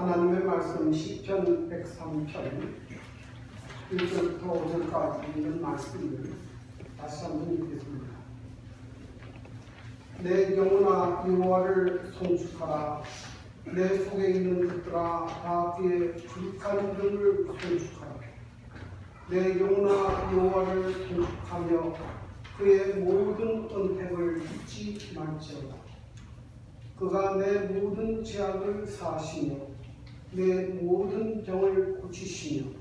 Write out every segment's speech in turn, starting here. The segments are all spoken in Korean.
하나님의 말씀 시편 103편 1절부터 5절까지 있는 말씀을 다시 한번 읽겠습니다. 내 영혼아 여호와를 송축하라. 내 속에 있는 것들아 다 그의 거룩한 이름을 송축하라. 내 영혼아 여호와를 송축하며 그의 모든 은택을 잊지 말지어다. 그가 내 모든 죄악을 사하시며 내 모든 병을 고치시며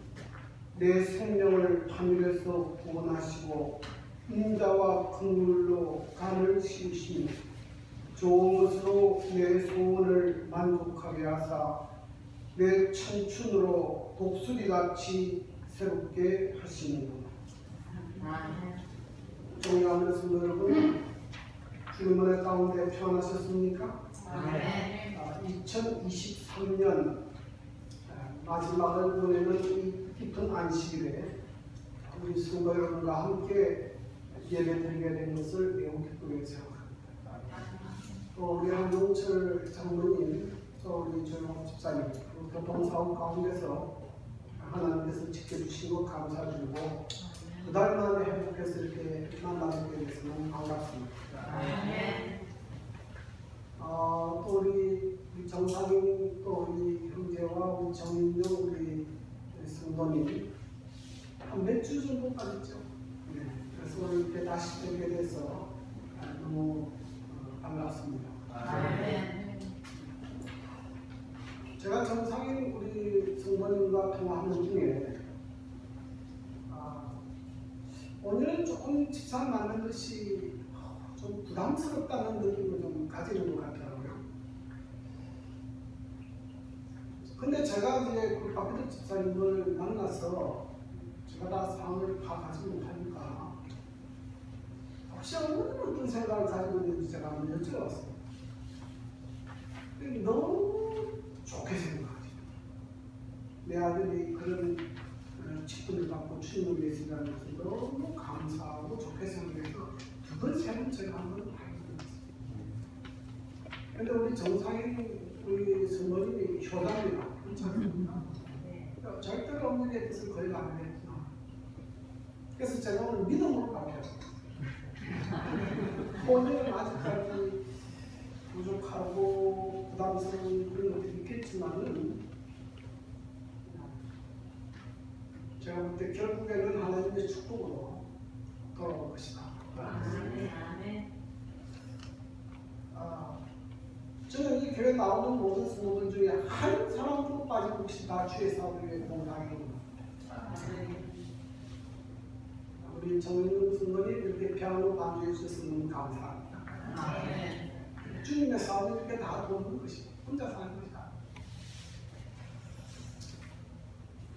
내 생명을 하늘에서 구원하시고 인자와 긍휼로 간을 씌우시며 좋은 것으로 내 소원을 만족하게 하사 내 청춘으로 독수리같이 새롭게 하시는구나. 존경하는 성도 여러분, 주님 은혜 가운데 평안하셨습니까? 2023년 마지막을 보내는 이 깊은 안식일에 우리 성도 여러분과 함께 예배드리게 된 것을 매우 기쁘게 생각합니다. 또 우리 한동철 장로님, 또 우리 조용호 집사님, 교통사고 가운데서 하나님께서 지켜주시고 감사드리고 두 달 만에 회복해서 이렇게 만나뵙게 돼서 너무 반갑습니다. 또 우리 정상인, 또 우리 형제와 우리 정인정 우리 성도님 한 몇 주 정도 빠졌죠. 그래서 이렇게 다시 뵙게 돼서 너무 반갑습니다. 제가 정상인 우리 성도님과 통화하는 중에 오늘은 조금 집사 만난 것이 좀 부담스럽다는 느낌을 좀 가지는 것 같더라고요. 근데 제가 이제 그 박기덕 집사님을 만나서 제가 다 상황을 파악하지 못하니까 혹시 오늘은 어떤 생각을 가지고 있는지 제가 한번 여쭤봤어요. 너무 좋게 생각하죠. 내 아들이 그런 직분을 받고 주님을 위해서라는 것을 너무 감사하고 좋게 생각해서 두 번, 세 번 제가 한번 발견했어요. 그런데 우리 정상인 우리 성도님이 효담이라 그렇지 않습니까? 절대로 없는 데 뜻을 거의 안 했구나. 그래서 제가 오늘 믿음으로 바뀌었어요. 오늘은 아직까지 부족하고 부담스러운 그런 것들이 있겠지만은 제가 볼 때 결국에는 하나님의 축복으로 돌아올 것이다. 저는 이 교회 나오는 모든 성도들 중에 한 사람도 빠짐없이 다 주의 사업을 위해 봉사하게 됩니다. 우리 정인용 성도님 이렇게 피아노 반주해 주셔서 너무 감사합니다. 주님의 사업을 이렇게 다 도는 것이 혼자 사는 것이다.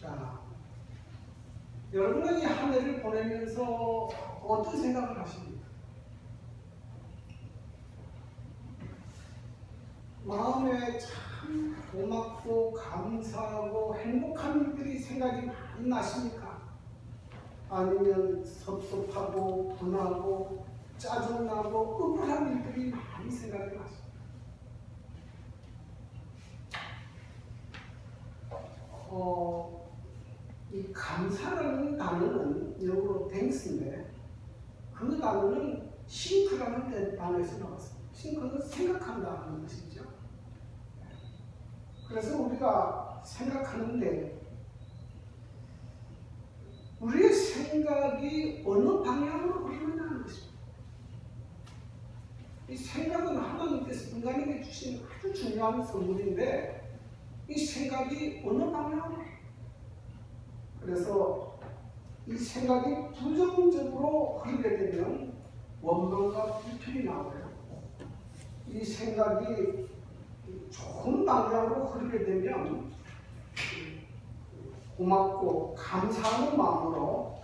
자, 여러분은 이 한 해를 보내면서 어떤 생각을 하십니까? 마음에 참 고맙고 감사하고 행복한 일들이 생각이 많이 나십니까? 아니면 섭섭하고 분하고 짜증나고 억울한 일들이 많이 생각이 나십니까? 이 감사라는 단어는 영어로 thanks인데 그 단어는 싱크라는 단어에서 나왔습니다. 싱크는 생각한다 하는 것이죠. 그래서 우리가 생각하는데 우리의 생각이 어느 방향으로 흐르느냐 하는 것입니다. 이 생각은 하나님께서 인간에게 주신 아주 중요한 선물인데 이 생각이 어느 방향으로 그래서 이 생각이 부정적으로 흐르게 되면 원망과 불편이 나와요. 이 생각이 좋은 방향으로 흐르게 되면 고맙고 감사하는 마음으로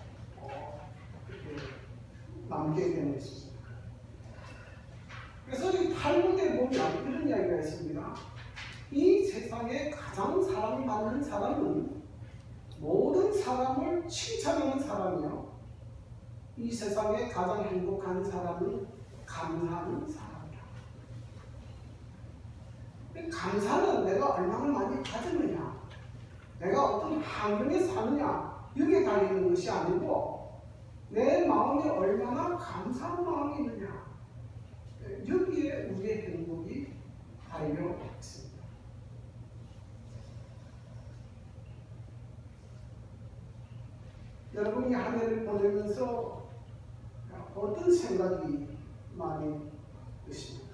남게 되는 것입니다. 그래서 이 탈무드에 보면 이런 이야기가 있습니다. 이 세상에 가장 사랑받는 사람은 모든 사람을 칭찬하는 사람이요. 이 세상에 가장 행복한 사람은 감사하는 사람이야. 감사는 내가 얼마나 많이 가졌느냐, 내가 어떤 환경에 사느냐, 여기에 달리는 것이 아니고 내 마음에 얼마나 감사한 마음이 있느냐, 여기에 우리의 행복이 달려 있습니다. 여러분이 한 해를 보내면서 어떤 생각이 많이 드십니까?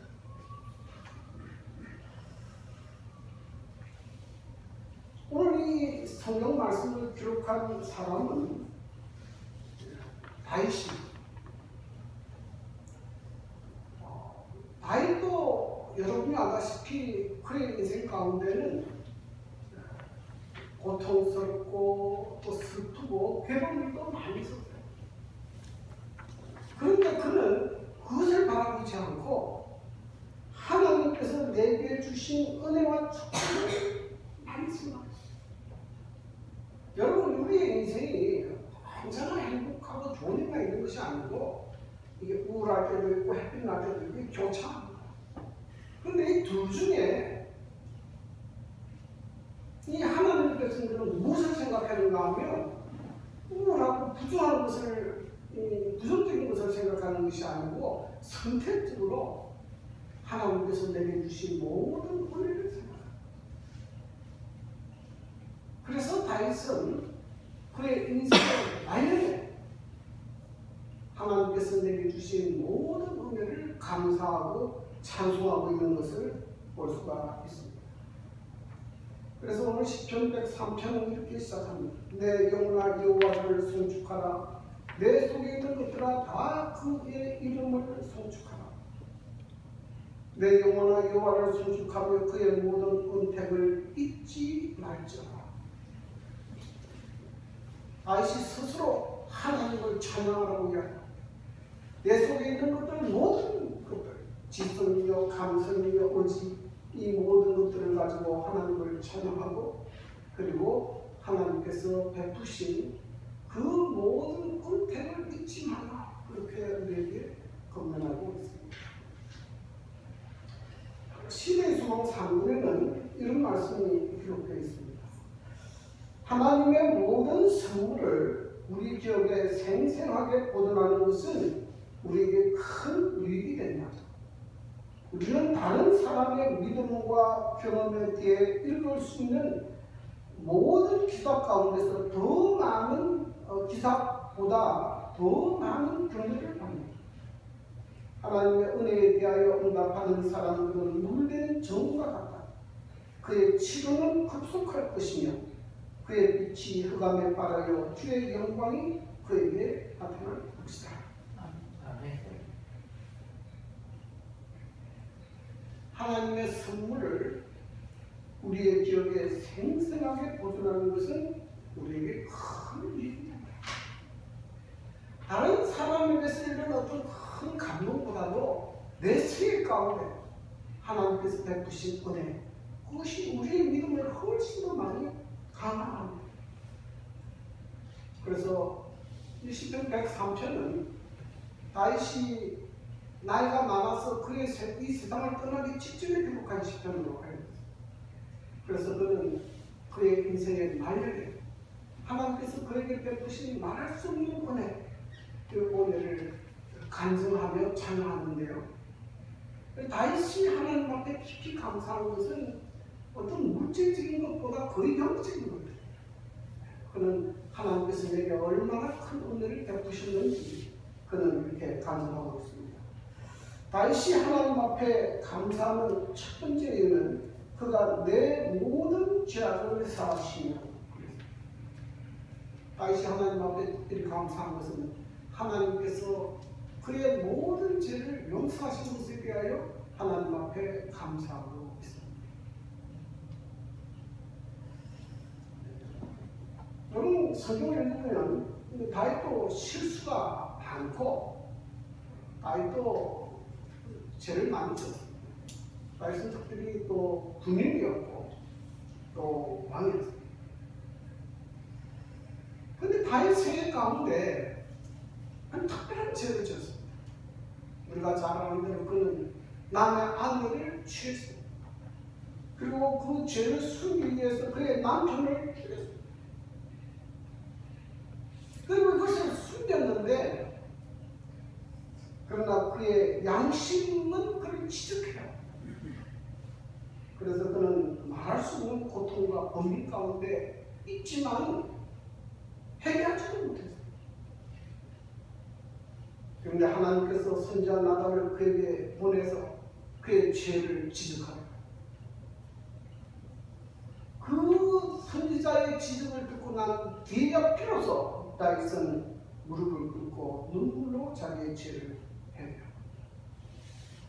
오늘 이 성경 말씀을 기록한 사람은 다윗입니다. 다윗도 여러분이 알다시피 그의 인생 가운데는 고통스럽고 또 슬프고 괴로운 일도 많이 있었어요. 그런데 그는 그것을 바라보지 않고 하나님께서 내게 주신 은혜와 축복을 많이 생각했어요. 여러분, 우리의 인생이 언제나 행복하고 좋은 일만 있는 것이 아니고 이게 우울할 때도 있고 햇빛 날 때도 있고 교차합니다. 그런데 이 둘 중에 이 하나님께서는 무엇을 생각하는가 하면 우울하고 부정한 것을, 부정적인 것을 생각하는 것이 아니고 선택적으로 하나님께서 내게 주신 모든 은혜를 생각합니다. 그래서 다윗은 그의 인생의 말년에 하나님께서 내게 주신 모든 은혜를 감사하고 찬송하고 있는 것을 볼 수가 있습니다. 그래서 오늘 시편 103편은 이렇게 시작합니다. 내 영혼아 여호와를 송축하라. 내 속에 있는 것들아 다 그의 이름을 송축하라. 내 영혼아 여호와를 송축하며 그의 모든 은택을 잊지 말지어다. 다윗이 스스로 하나님을 찬양하라고 이야기합니다. 내 속에 있는 것들, 모든 것들, 지성이며 감성이며 의지, 이 모든 것들을 가지고 하나님을 찬양하고, 그리고 하나님께서 베푸신 그 모든 은택을 잊지 말라, 그렇게 우리에게 권면하고 있습니다. 시대의 소망 3군에는 이런 말씀이 기록되어 있습니다. 하나님의 모든 선물을 우리 기억에 생생하게 보존하는 것은 우리에게 큰 유익이 됩니다. 우리는 다른 사람의 믿음과 경험에 대해 읽을 수 있는 모든 기사 가운데서 더 많은 기사보다 더 많은 경험을 합니다. 하나님의 은혜에 대하여 응답하는 사람들은 물된 정과 같다. 그의 치료는 급속할 것이며 그의 빛이 흑암에 발하여 주의 영광이 그에게 나타날 것이다. 하나님의 선물을 우리의 기억에 생생하게 보존하는 것은 우리에게 큰 유익입니다. 다른 사람에게서 이런 어떤 큰 감동보다도 내 생애 가운데 하나님께서 베푸신 은혜, 그것이 우리의 믿음을 훨씬 더 많이 강화합니다. 그래서 이 시편 103편은 다윗이 나이가 많아서 그의 이 세상을 떠나기 직전에 기록한 시편으로 알고 있습니다. 그래서 그는 그의 인생의 말년에 하나님께서 그에게 베푸신 말할 수 없는 은혜, 그 은혜를 간증하며 찬양하는데요. 다윗이 하나님 앞에 깊이 감사한 것은 어떤 물질적인 것보다 거의 영적인 것들. 그는 하나님께서 내게 얼마나 큰 은혜를 베푸셨는지 그는 이렇게 간증하고 있습니다. 다윗이 하나님 앞에 감사하는 첫 번째 이유는 그가 내 모든 죄악을 사하시며, 다윗이 하나님 앞에 이렇게 감사한 것은 하나님께서 그의 모든 죄를 용서하신 것에 대하여 하나님 앞에 감사하고 있습니다. 여러분, 성경을 읽으면 다윗도 실수가 많고 다윗도 죄를 많이 졌습니다. 다윗은 특별히 또 군인이었고 또 왕이었습니다. 그런데 다윗 생애 가운데 한 특별한 죄를 지었습니다. 우리가 잘 아는 대로 그는 남의 아내를 취했습니다. 그리고 그 죄를 숨기기 위해서 그의 남편을 죽였습니다. 그리고 그것을 숨겼는데 그러나 그의 양심은 그를 지적해요. 그래서 그는 말할 수 없는 고통과 번민 가운데 있지만 해결하지도 못했어요. 그런데 하나님께서 선지자 나단을 그에게 보내서 그의 죄를 지적하라. 그 선지자의 지적을 듣고 난 뒤에 비로소 다윗은 무릎을 꿇고 눈물로 자기의 죄를 회개합니다.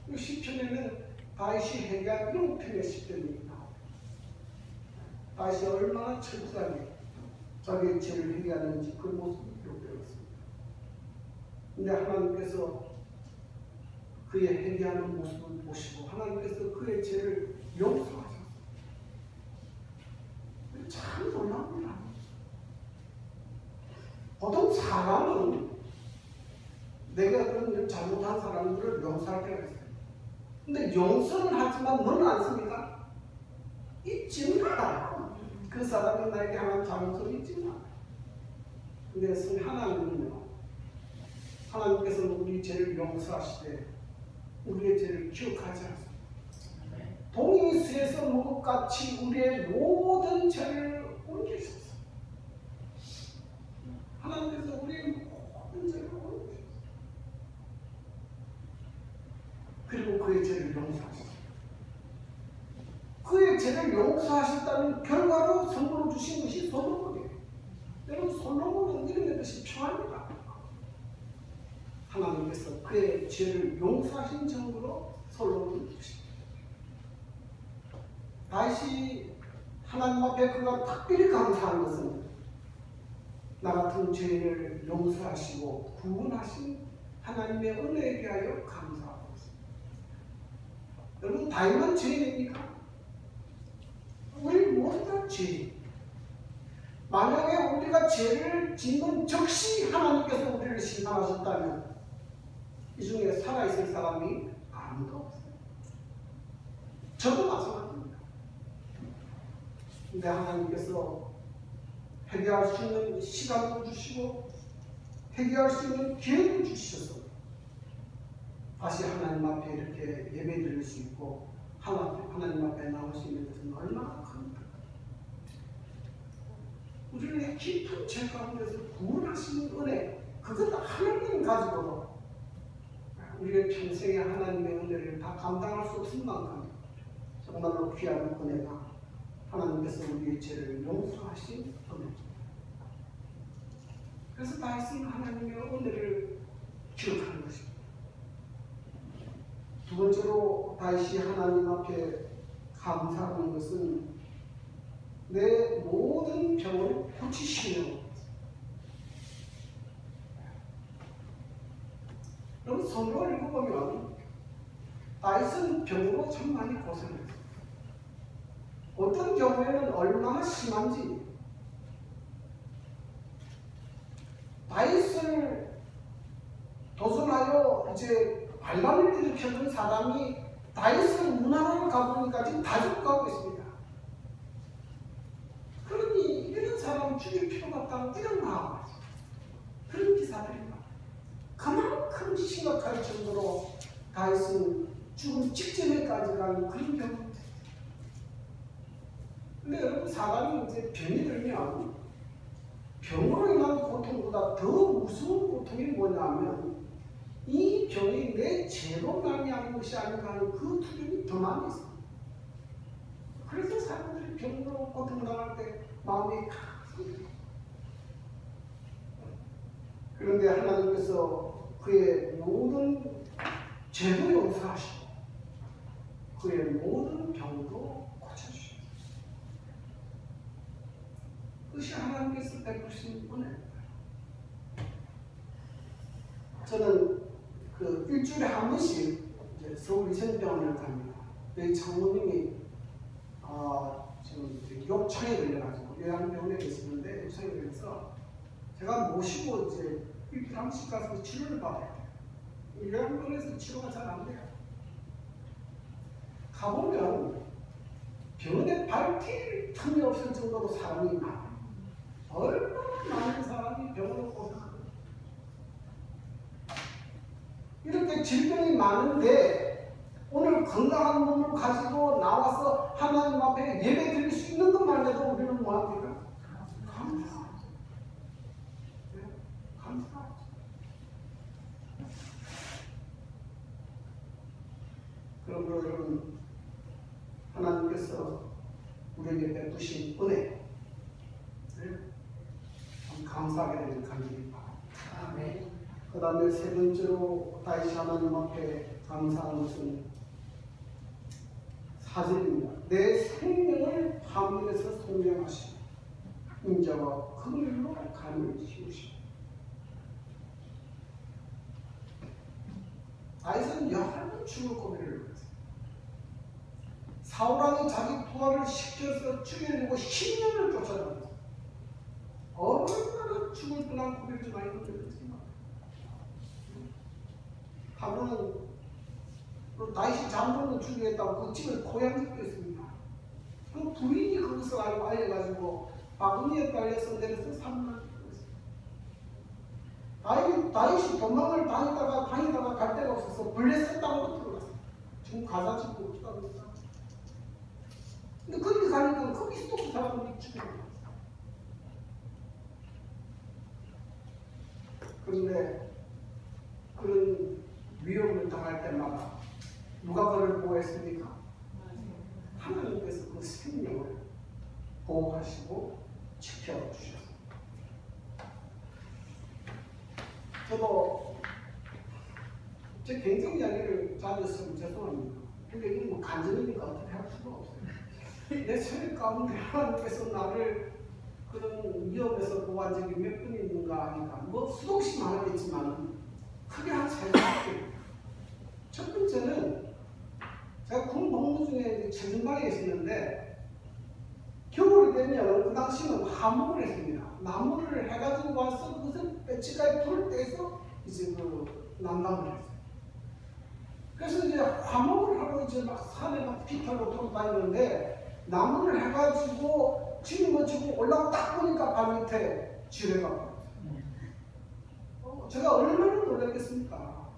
이 시편에는 다윗이 회개한 7편의 시편이 나옵니다. 다윗이 얼마나 철저하게 자기의 죄를 회개하는지 그 모습을 기록되어 있습니다. 근데 하나님께서 그의 회개하는 모습을 보시고 하나님께서 그의 죄를 용서하셨어요. 참 놀랍니다. 보통 사람은 내가 그런 잘못한 사람들을 용서할 때가 있어요. 근데 용서는 하지만 너는 않습니까? 잊지 마라. 그 사람이 나에게 하는 잘못을 잊지 마라. 근데 하나님은요, 하나님께서는 우리 죄를 용서하시되 우리의 죄를 기억하지 않습니다. 동이 수에서 먹은 것 같이 우리의 모든 죄를 옮기셨어요. 하나님께서 우리의 모든 죄를 옮기셨어요. 그리고 그의 죄를 용서하셨어요. 그의 죄를 용서하셨다는 결과로 선물로 주신 것이 솔로몬이에요. 여러분, 솔로몬은 이런 것이 평안입니다. 하나님께서 그의 죄를 용서하신 정도로 솔로몬을 주십니다. 다시 하나님 앞에 그가 특별히 감사한 것은 나 같은 죄인을 용서하시고 구원하신 하나님의 은혜에 대하여 감사하고 있습니다. 여러분, 다윗만 죄인입니까? 우리 모두 다 죄인. 만약에 우리가 죄를 짓는 즉시 하나님께서 우리를 심판하셨다면 이 중에 살아있을 사람이 아무도 없어요. 저도 마찬가지입니다. 근데 하나님께서 회개할 수 있는 시간도 주시고 회개할 수 있는 기회도 주셔서 다시 하나님 앞에 이렇게 예배드릴 수 있고 하나님 앞에 나올 수 있는 것은 얼마나 큽니까? 우리를 깊은 죄 가운데서 구원하시는 은혜, 그것 하나님 가지고도 우리의 평생에 하나님의 은혜를 다 감당할 수 없을 만큼 정말로 귀한 은혜가 하나님께서 우리의 죄를 용서하신 은혜입니다. 그래서 다윗은 하나님의 은혜를 기억하는 것입니다. 두 번째로 다윗이 하나님 앞에 감사하는 것은 내 모든 병을 고치시는 것. 여러분, 성경을 읽어보면 다윗은 병으로 참 많이 고생했어요. 어떤 경우에는 얼마나 심한지 다윗을 도전하여 이제 반란을 일으켰던 사람이 다윗을 문하로 가보니까 지금 다 죽어가고 있습니다. 그러니 이런 사람 죽일 필요가 없다고 이런 마음, 그런 기사들이 많아요. 그만큼 심각할 정도로 다윗은 죽음 직전에까지 가는 그런 경우입니다. 근데 여러분, 사람이 이제 병이 들면 병으로 인한 고통보다 더 무서운 고통이 뭐냐면 이 병이 내 죄로 말미암은 것이 아닌가 하는 그 두려움이 더 많이 있습니다. 그래서 사람들이 병으로 고통당할 때 마음이 강합니다. 그런데 하나님께서 그의 모든 죄도 용서하시고 그의 모든 병도 고쳐주십니다. 그것이 하나님께서 베푸신 은혜입니다. 저는 그 일주일에 한 번씩 서울 위생병원을 갑니다. 여기 장모님이 지금 욕창에 걸려가지고 요양병원에 계시는데 욕창에 걸려서 제가 모시고 이제 일주일에 한 번씩 가서 치료를 받아야 돼요. 요양병원에서 치료가 잘 안 돼요. 가보면 병원에 발길 틈이 없을 정도로 사람이 많아요. 얼마나 많은 사람이 병원에 고생하고 이렇게 질병이 많은데 오늘 건강한 몸을 가지고 나와서 하나님 앞에 예배 드릴 수 있는 것만 해도 우리는 뭐합니까? 감사하죠. 감사하죠. 그러므로 여러분, 하나님께서 우리에게 베푸신 은혜 참 감사하게 되는 간절히 바랍니다. 그 다음에 세 번째로 다시 하나님 앞에 감사하는 것은 4절입니다. 내 생명을 하늘에서 성령하시고 인자와 긍휼로 간을 씌우시고. 다윗은 여러 번 죽을 고비를 했어요. 사울왕이 자기 부하를 시켜서 죽이려고 10년을 쫓아다녔어요. 얼마나 죽을 뻔한 고비를 많이 겪었지만 하루는 다윗이 장본을 죽이겠다고 그 집을 고향시켰습니다. 그 부인이 거기서 알려가지고 바구니에 딸려서 내려서 3만 죽었어요. 다윗이 도망을 다니다가 갈 데가 없어서 블레셋 땅으로 들어갔어요. 지금 가자 집도 없다고. 근데 거기 가니까 거기서 또 그 사람들이 죽어요. 그런데 그런 위험을 당할 때마다 누가 그를 보호했습니까? 하나님께서 그 생명을 보호하시고 지켜주셨습니다. 저도 제 개인적 이야기를 자주 쓰면 죄송합니다. 근데 이게 뭐 간절이니까 어떻게 할 수가 없어요. 내 생일 가운데 하나님께서 나를 그런 위험에서 보호한 적이 몇 번 있는가 하니까 뭐 수도 없이 많았겠지만 크게 한 세 가지. 첫 번째는 제가 군 복무 중에 체증방에 있었는데 겨울이 되면 그 당시는 화목을 했습니다. 나무를 해가지고 와서 그것을 배치가에 불을 떼서 이제 그 난방을 했어요. 그래서 이제 화목을 하고 이제 막 산에 막 피타고 돌아다니는데 나무를 해가지고 짊어지고 올라가 딱 보니까 발 밑에 지뢰가 보였어요. 제가 얼마나 놀랐겠습니까?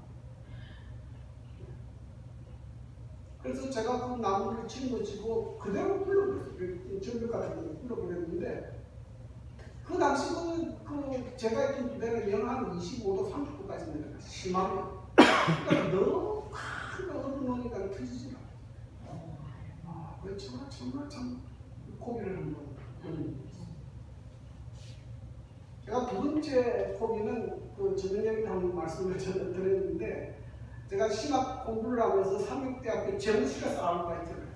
그래서 제가 그 나무를 짊어지고 그대로 불러버렸어요. 전력 같은 거 불러버렸는데 그 당시 제가 있던 부대는 영하 25도 30도까지 내려가 심하면 그러니까 너무 큰 얼음 넣으니까 터지지 않아요. 그 정말 참 고비를 한번 제가 두 번째 고비는 그 저녁에 한번 말씀을 드렸는데 제가 신학 공부를 하면서 삼육대학교 재무실에 싸움가 있더라고요.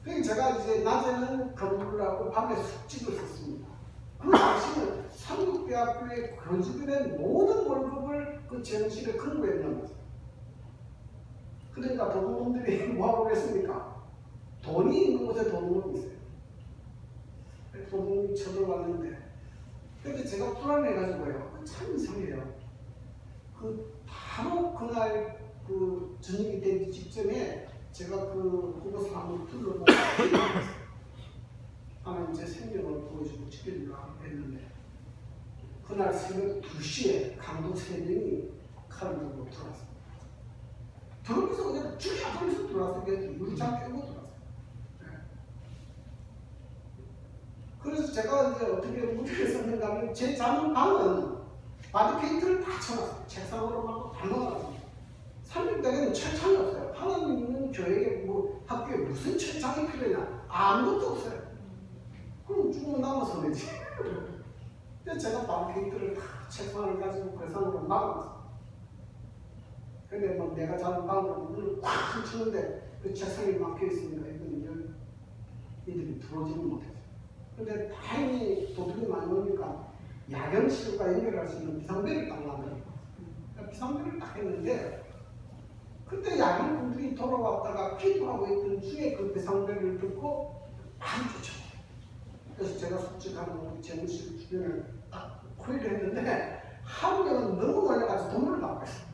그래서 제가 이제 낮에는 근무를 하고 밤에 숙직을 썼습니다. 그 당시는 삼육대학교에 거주된 모든 월급을 그 재무실에 근무했는 거죠. 그러니까 도둑놈들이 뭐하고 그랬습니까? 돈이 있는 곳에 도둑놈이 있어요. 도둑놈이 쳐들어왔는데 근데 제가 불안해가지고요. 참 이상해요. 바로 그날 그 저녁이 되기 직전에 제가 그 그것을 한번 둘러보고 하나님 제 생명을 보여주고 지켜주려고 했는데 그날 새벽 2시에 강도 3명이 칼을 들고 들어왔어요. 들어오면서 그냥 죽여버리면서 들어왔어요. 유리창 깨고 들어왔어요. 네. 그래서 제가 이제 어떻게 했었는가 하면 제 자는 방은 바디케이트를 다 쳐놨어요. 책상으로 막 다 넣어놨어요. 300대에는 철창이 없어요. 하나님 있는 교회에 학교에 무슨 철창이 필요하냐? 아무것도 없어요. 그럼 죽으면 남아서 되지. 근데 제가 바디케이트를 다 책상을 가지고 괴상으로 막아놨어요. 근데 뭐 내가 자는 방으로 문을 꽉 치는데 그 책상이 막혀있으니까 이들이 들어오지는 못했어요. 근데 다행히 도둑이 많이 오니까 야경실과 연결할 수 있는 비상벨을 딱 만들었어요. 비상벨을 딱 했는데 그때 야경꾼들이 돌아왔다가 피도하고 있던 중에 그 비상벨을 듣고 바로 쫓아와요. 그래서 제가 숙직하는 재무실 주변을 딱 코일을 했는데 한 명은 너무 놀라가지고 돈을 받고 있어요.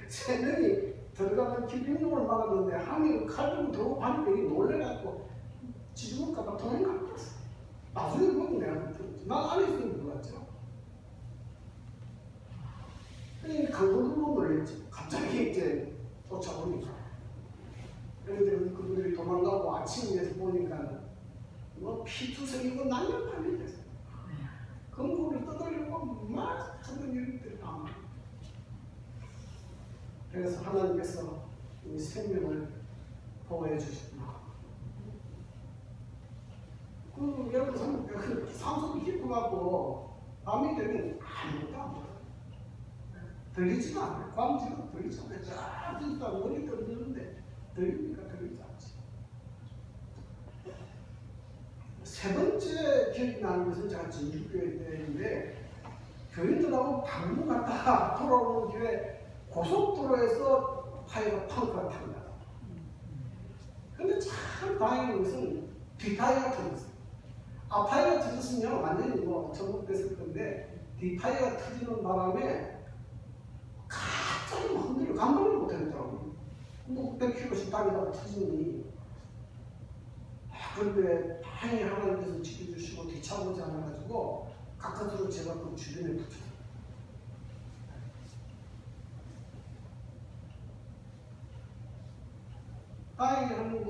3명이 들어가면 기름용을 막았는데 함이 칼 들고 들어오고 하니까 놀래갖고 지죽을까봐 도망갔어. 나중에 보면 내가 들었지. 난 안에 있으면 몰랐죠. 그러니 강도들도 놀랬지. 갑자기 이제 쫓아오니까. 그런데 그들이 도망가고 아침에 보니까 뭐 피투성이고 난장판이 됐어. 금고를 떠돌리고 막 하는 일들이 다. 그래서 하나님께서 이 생명을 보호해 주셨구나. 여러분 산속이 깊어갖고 밤이 되면 아무것도 안 보여요. 들리지가 않아요. 광지가 들리지 않아요. 쫙 있다 머리 떨리는데 들리니까 들리지 않지. 세 번째 기억이 나는 것은 제가 진주교회 때인데 교인들하고 방문 갔다 돌아오는 길에 고속도로에서 타이어가 펑크가 탑니다. 근데 참 다행인 것은 뒷타이어가 터졌어요. 앞타이어가 터졌으면 완전히 뭐 전복됐을 건데 뒷타이어가 터지는 바람에 갑자기 흔들려 감당을 못하겠더라고요. 뭐 100km씩 다니다가 터지니. 그런데 다행히 하나님께서 지켜주시고 뒤차보지 않아가지고 가까스로 제가 그 주변에 붙였어요. 다행히 한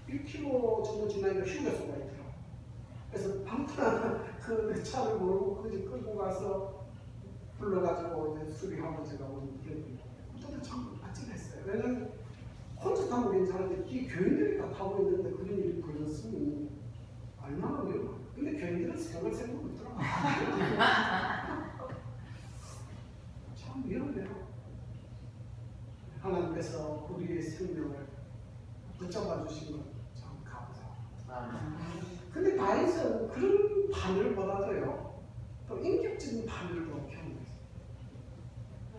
1km 정도 지나니까 휴게소가 있더라고요. 그래서 방탄 그 차를 몰고 끌고 가서 불러가지고 이제 수리하고 제가 오는 기억이 저도 참 아찔했어요. 왜냐면 혼자 타면 괜찮은데 이 교인들이 다 타고 있는데 그런 일이 벌어졌으니 얼마나 위험해. 근데 교인들은 생각을 못더라고요. 참 위험해요. 하나님께서 우리의 생명을 붙잡아 주신 것 참 감사합니다. 근데 다윗은 그런 바늘보다도요, 또 인격적인 바늘도 경험했어요.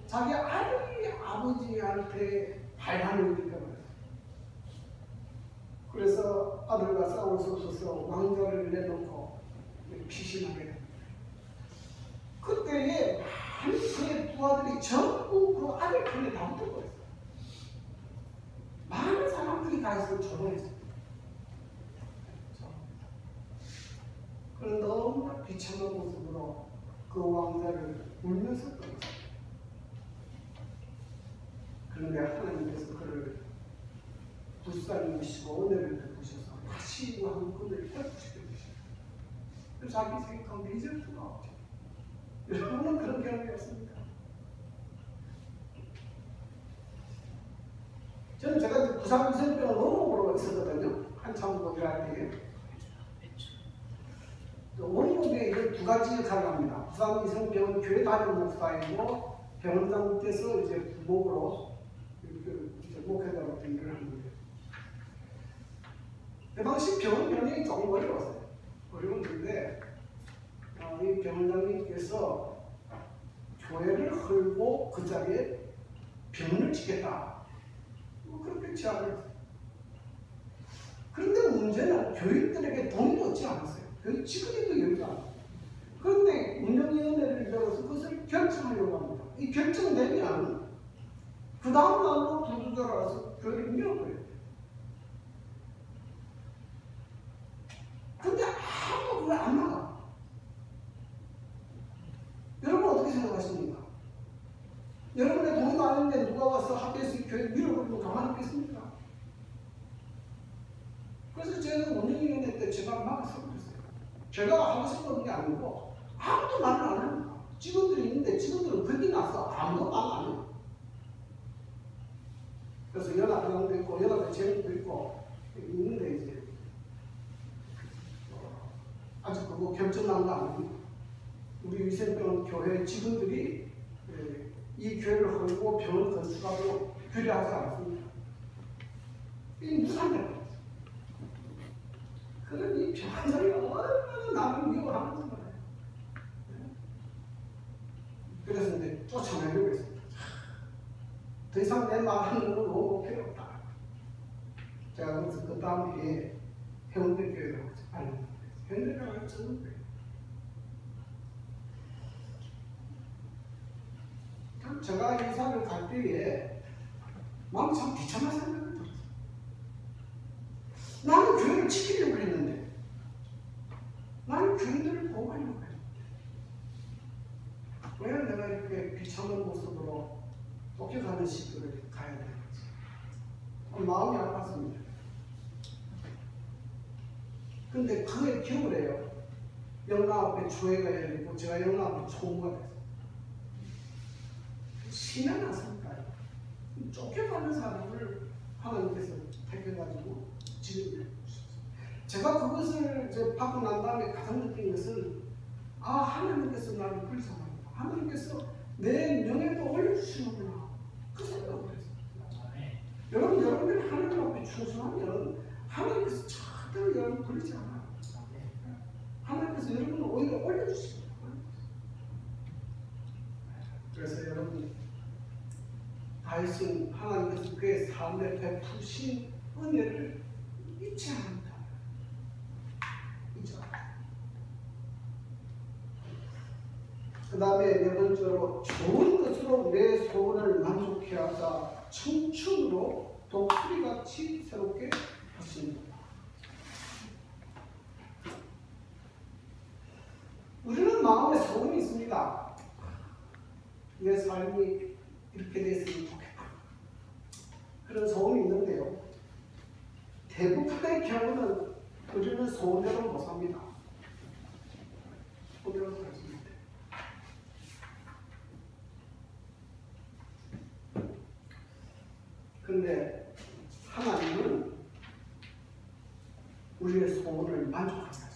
자기 아들이 아버지한테 발하는 일이니까 말이에요. 그래서 아들과 싸울 수 없어서 왕자를 내놓고 피신하게 됩니다. 그때에 많은 그의 부하들이 전부 그 아들 편에 다 붙은 거예요. 많은 사람들이 다윗을 조롱했어요. 그런 너무나 비참한 모습으로 그 왕자를 울면서 떠났어요. 그런데 하나님께서 그를 불쌍히시고 은혜를 베푸셔서 다시 왕권을 회복시켜 주시고 자기 생각하면 잊을 수가 없죠. 여러분은 그런 경험이 없습니까? 저는 제가 부산 위생병원 원목으로 있었거든요. 한참 거기할 때. 원목에 이제 두 가지 역할을 합니다. 부산 위생병원 교회 담임 목사이고 병원장 밑에서 이제 부목으로 목회자로 일을 하는 거예요. 그 당시 병원 병력이 조금 어려웠어요. 어려웠는데 이 병원장님께서 교회를 헐고 그 자리에 병원을 짓겠다. 그렇게 제안을 했어요. 그런데 문제는 교인들에게 돈이 없지 않았어요. 그 지금도 여유가 안 돼요. 그런데 운영위원회를 열어서 그것을 결정하려고 합니다. 이 결정되면 그 다음 날로 부두자로 와서 교회를 밀어버려요. 근데 아무도 그걸 안 나가. 여러분 어떻게 생각하십니까? 여러분의 돈도 아닌데 누가 와서 학교에서 교회를 밀어버리면 가만히 있겠습니까? 그래서 저는 운영위원회 때 제가 막아서 그랬어요. 제가 하고 싶은 게 아니고 아무도 말을 안 합니다. 직원들이 있는데 직원들은 겁이 나서 아무도 말 안 해요. 그래서 연합회장도 있고 연합회 재무도 있고 있는데 이제 아직 그거 결정난 거 아닙니다. 우리 위생병원 교회 직원들이 이 교회를 헐고 병원 건축하고 규례하지 않습니다. 이 무산돼요. 그런 이 병원장이 얼마나 나를 미워하는지 몰라요. 그래서 이제 쫓아내려고 했습니다. 더 이상 내 말하는 건 너무 필요 없다. 제가 그래서 그 다음 해에 해운대 교회라고 알려드렸어요. 해운대 교회가 저는 그냥 제가 이사를 갈 때에 마음이 참 비참한 생각이 들었어요. 나는 교회를 지키려고 했는데, 나는 교인들을 보호하려고 했는데, 왜 내가 이렇게 비참한 모습으로 쫓겨가는 시기를 가야 되는지 마음이 아팠습니다. 근데 그게 기억을 해요. 영락 앞에 조회가 열리고 제가 영락 앞에 총무가 됐어요. 신의 나서니까요. 쫓겨가는 사람을 하나님께서 택해가지고 지금 제가 그것을 이제 받고 난 다음에 가장 느낀 것은 하나님께서 나를 불쌍합니다. 하나님께서 내 명예도 올려주시는구나. 그 생각을 했어요. 여러분들이 하나님 앞에 충성하면 하나님께서 절대로 여러분 버리지 않아요. 하나님께서 여러분을 오히려 올려주십니다. 그래서 여러분 다윗은 하나님께서 그의 삶에 베푸신 은혜를 잊지 않는다. 잊지 않는다. 그 다음에 네 번째로 좋은 것으로 내 소원을 만족해 하자 청춘으로 독수리같이 새롭게 하십니다. 우리는 마음에 소원이 있습니다. 내 삶이 이렇게 됐으면 좋겠다. 그런 소원이 있는데요. 대부분의 경우는 우리는 소원대로 못 삽니다. 소원대로 살지 못해요. 그런데 하나님은 우리의 소원을 만족하게 하십니다.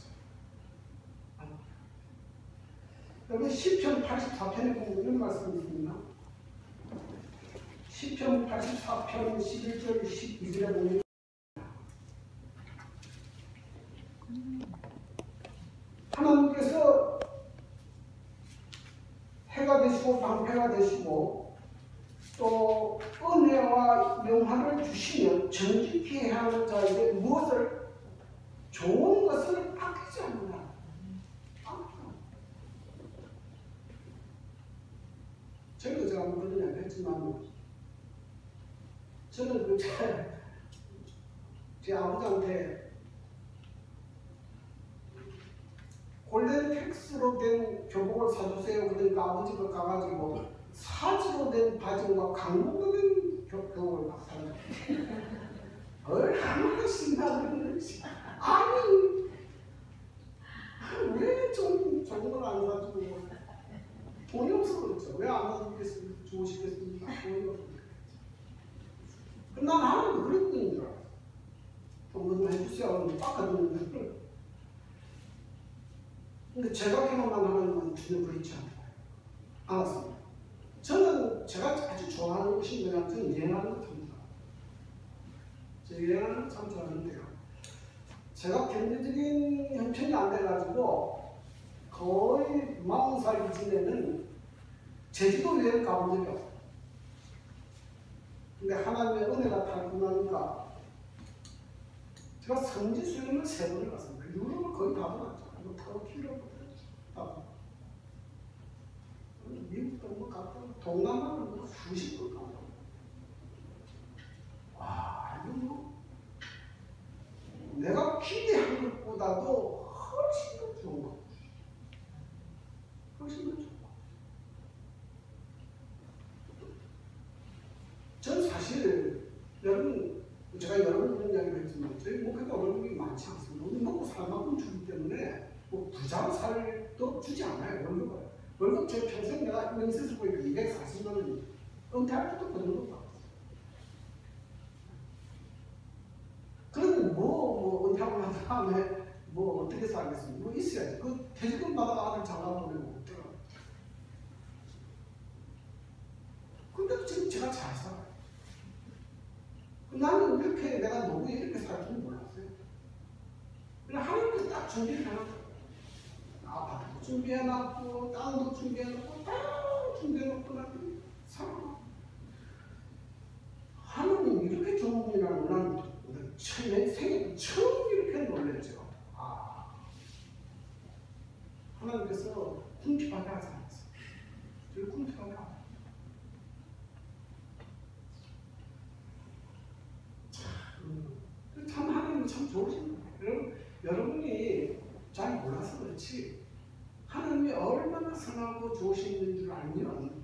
여러분 시편 84편에 보면 이런 말씀이 있습니다. 시편 84편 11절 12절에 보면 하나님께서 해가 되시고 방패가 되시고 또 은혜와 영화를 주시면 정직히 해야 하는 자에게 무엇을 좋은 것을 아끼지 않는다. 저희도 제가 한번 그런 이야기 했지만 저는 제 아버지한테 골덴텍스로 된 교복을 사주세요. 그러니까 아버지가 가가지고 사지로 된 바지와 강목으로 된 교복을 막 사줘요. 얼마나 신나는지. 아니 왜 좋은 걸 안 사주고 돈이 없어서 그렇죠. 왜 안 사주겠습니까? 좋으시겠습니까? 돈이 없으니까. 난 하나님 그런 분인 줄 알았어. 돈 좀 해주세요. 빡가주는데. 근데 제가 경험한 하나님은 전혀 그렇지 않았습니다. 저는 제가 아주 좋아하는 것이 뭐냐면 여행하는 거 탑니다. 제가 여행하는 거 참 좋아하는데요. 제가 경제적인 형편이 안 돼가지고 거의 40살 이전에는 제주도 여행 가본 적이 없어요. 근데 하나님의 은혜가 달콤하니까 제가 성지 수련을 3번을 갔습니다. 유럽을 거의 다 돌았죠. 뭐 터키를 다 미국도 뭐 갔고 동남아는 뭐 수십 번 가고. 와, 이거 뭐 내가 기대한 것보다도 훨씬 더 좋은 것 같아요. 훨씬 더 좋은 것 같아요. 전 사실 여러분 제가 여러 번 그런 이야기를 했지만 저희 목회가 월급이 많지 않습니다. 우리 먹고 살 만큼 주기 때문에 뭐 부자 살도 주지 않아요. 월급을. 월급 제 평생 내가 명세서 보니까 240만 원이 은퇴할 때도 그 정도 받았어요. 그러면 뭐 은퇴하고 난 다음에 뭐 어떻게 살겠습니까? 뭐 있어야지. 그 퇴직금 받아가 아들 장가 보내고 어떡해요. 근데 지금 제가 잘 살아요. 나는 이렇게 내가 노후에 이렇게 살 줄 몰랐어요. 그냥 하나님께서 딱 준비를 해놨어요. 아파트도 준비해놨고 땅도 준비해놓고 다 준비해놓고 나는 살아. 하나님 이렇게 좋은 분이라는 난 내 생애 처음 이렇게 놀랐죠. 하나님께서 궁핍하게 하지 않았어요. 늘 궁핍하게 하고 더 좋으신 줄 알면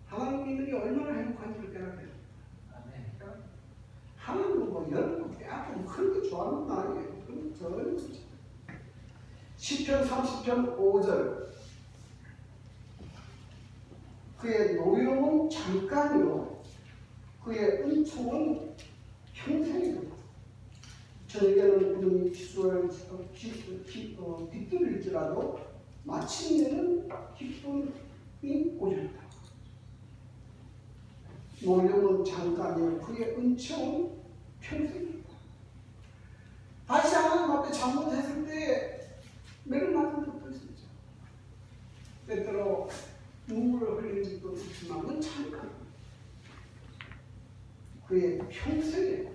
하나님 믿는 게 얼마나 행복한지를 깨닫게 됩니다. 하나님은 뭐 여러분 빼앗기고 그런 거 좋아하는 건 아니에요. 그건 전혀 시편 30편 5절 그의 노여움은 잠깐이요 그의 은총은 평생이다. 저에게는 구름이 기수할 빗들일지라도 마침내는 기쁨이 오리로다. 노여움은 잠깐이요 그의 은총은 평생이다. 다시 하나님 앞에 잘못했을 때 매를 맞은 적도 있었죠. 때때로 눈물을 흘리는 적도 있지만 그건 잠깐 그의 평생에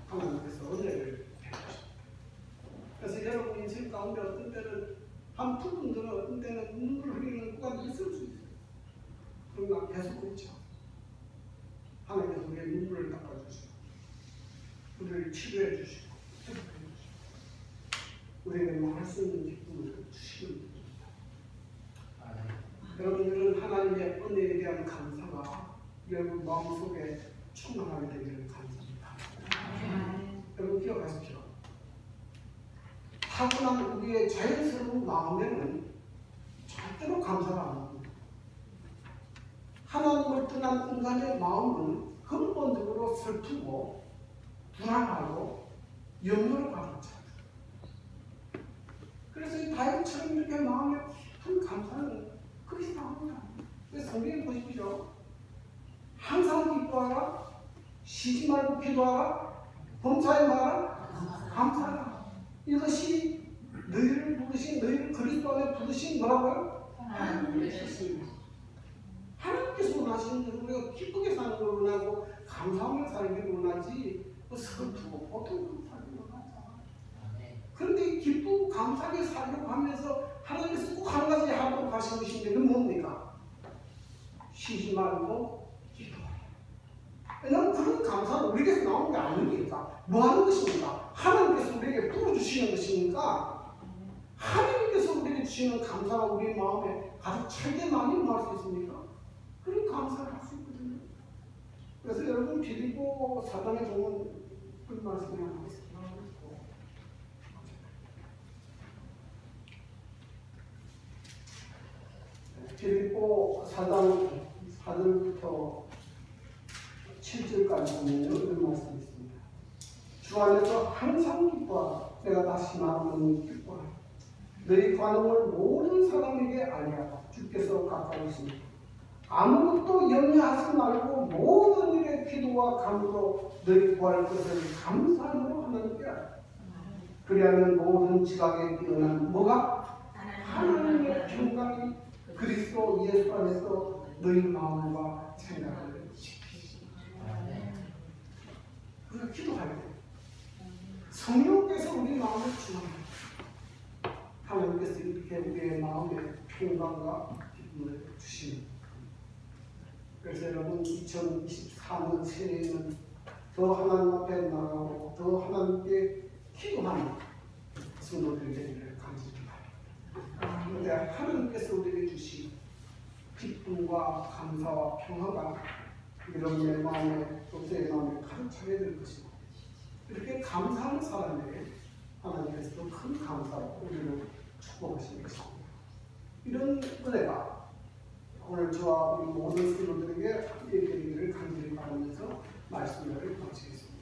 하나님께서 은혜를 베푸십니다. 그래서 여러분 인생 가운데 어떤 때는 한 부분들은 어떤 때는 눈물을 흘리는 구간이 있을 수 있어요. 그러나 계속 그렇죠. 하나님께서 우리의 눈물을 닦아주시고 우리를 치료해 주시고 회복해 주시고 우리에게 말할 수 있는 기쁨을 주시는 분입니다. 여러분들은 하나님의 은혜에 대한 감사가 여러분 마음속에 충만하게 되기를 감사합니다. 여러분 기억하십시오. 타고난 우리의 자연스러운 마음에는 절대로 감사가 안 합니다. 하나님을 떠난 인간의 마음은 근본적으로 슬프고 불안하고 염려로 가득 차요. 그래서 이 다윗처럼 이렇게 마음에 큰 감사는 그것이 나옵니다. 그래서 성경에 보십시오. 항상 기뻐하라, 쉬지 말고 기도하라, 범사에 말하라, 감사하라. 이것이 너희를 부르신, 너희를 그리스도 안에 부르신 뭐라고요? 하나님께서 원하시는 것은 우리가 기쁘게 사는 걸 원하고 감사하며 살기를 원하지 슬프고 보통 살기를 원하지 않아요. 그런데 기쁘고 감사하게 살려고 하면서 하나님께서 꼭 한 가지 하도록 하신 것인데 그건 뭡니까? 쉬지 말고 기도하라. 왜냐하면 그런 감사는 우리에게서 나오는 게 아니니까 뭐 하는 것입니까? 하나님께서 우리에게 풀어주시는 것이니까 하나님께서 우리에게 주시는 감사가 우리 마음에 가득 찰게 많이 임할 수 있습니까? 그런 감사를 할 수 있거든요. 그래서 여러분 빌립보 4장에 보면 그 말씀을 하겠습니다. 빌립보 4장 4절부터 7절까지 보면 이런 말씀이 있습니다. 주 안에서 항상 기뻐하라. 내가 다시 말하노니 기뻐하라. 너희 관용을 모든 사람에게 알리하라. 주께서 가까이 있습니다. 아무것도 염려하지 말고 모든 일에 기도와 간구로 너희 구할 것을 감사함으로 하나님께 알라. 그리하면 모든 지각에 뛰어난 뭐가? 하나님의 평강이 그리스도 예수 안에서 너희 마음과 생각을 지키시다. 우리가 기도할 때 성령께서 우리 마음을 주합니다. 하나님께서 이렇게 우리의 마음에 평강과 기쁨을 주십니다. 그래서 여러분 2024년 새해에는 더 하나님 앞에 나가고 더 하나님께 기도하는 성도들이 되기를 간절히 바랍니다. 그런데 하나님께서 우리에게 주신 기쁨과 감사와 평화가 여러분의 마음에 또내 마음에 가득 차게 될 것이고 이렇게 감사하는 사람에게 하나님께서도 큰 감사로 우리를 축복하시는 것입니다. 이런 은혜가 오늘 저와 우리 모든 성도들에게 함께 되기를 간절히 바라면서 말씀을 마치겠습니다.